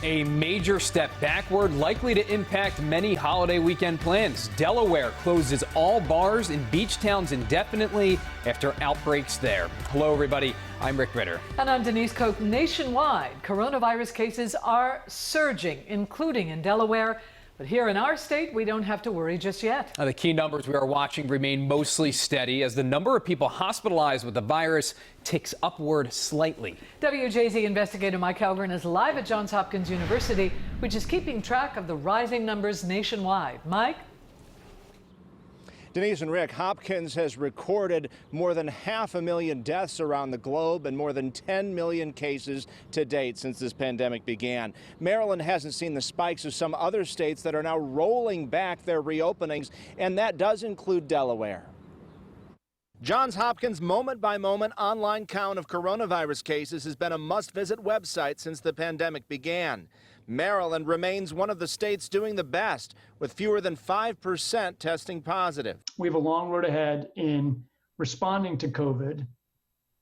A major step backward likely to impact many holiday weekend plans. Delaware closes all bars and beach towns indefinitely after outbreaks there. Hello, everybody. I'm Rick Ritter. And I'm Denise Koch. Nationwide, coronavirus cases are surging, including in Delaware. But here in our state, we don't have to worry just yet. The key numbers we are watching remain mostly steady as the number of people hospitalized with the virus ticks upward slightly. WJZ investigator Mike Halgren is live at Johns Hopkins University, which is keeping track of the rising numbers nationwide. Mike? Denise and Rick, Hopkins has recorded more than 500,000 deaths around the globe and more than 10 million cases to date since this pandemic began. Maryland hasn't seen the spikes of some other states that are now rolling back their reopenings, and that does include Delaware. Johns Hopkins' moment-by-moment online count of coronavirus cases has been a must-visit website since the pandemic began. Maryland remains one of the states doing the best, with fewer than 5% testing positive. We have a long road ahead in responding to COVID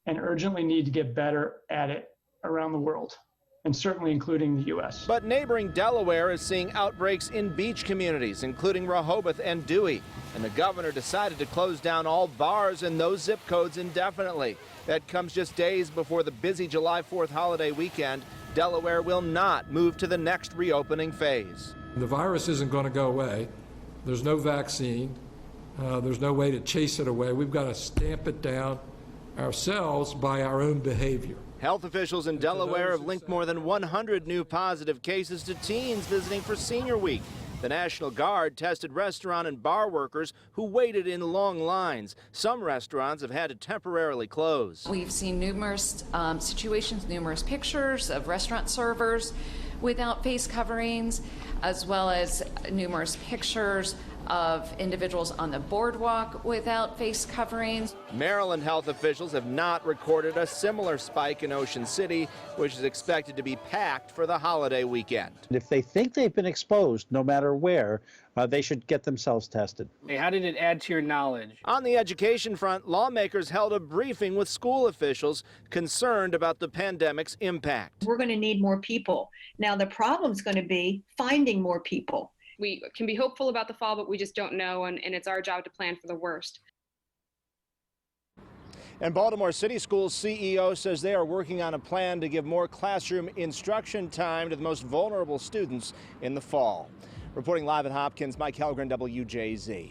and urgently need to get better at it around the world, and certainly including the U.S. But neighboring Delaware is seeing outbreaks in beach communities, including Rehoboth and Dewey. And the governor decided to close down all bars in those zip codes indefinitely. That comes just days before the busy July 4th holiday weekend. Delaware will not move to the next reopening phase. The virus isn't going to go away. There's no vaccine. There's no way to chase it away. We've got to stamp it down ourselves by our own behavior. Health officials in Delaware have linked more than 100 new positive cases to teens visiting for Senior Week. The National Guard tested restaurant and bar workers who waited in long lines. Some restaurants have had to temporarily close. We've seen numerous situations, numerous pictures of restaurant servers without face coverings, as well as numerous pictures of individuals on the boardwalk without face coverings. Maryland health officials have not recorded a similar spike in Ocean City, which is expected to be packed for the holiday weekend. If they think they've been exposed, no matter where, they should get themselves tested. Hey, how did it add to your knowledge? On the education front, lawmakers held a briefing with school officials concerned about the pandemic's impact. We're going to need more people. Now, the problem's going to be finding more people. We can be hopeful about the fall, but we just don't know, and it's our job to plan for the worst. And Baltimore City Schools CEO says they are working on a plan to give more classroom instruction time to the most vulnerable students in the fall. Reporting live at Hopkins, Mike Halgren, WJZ.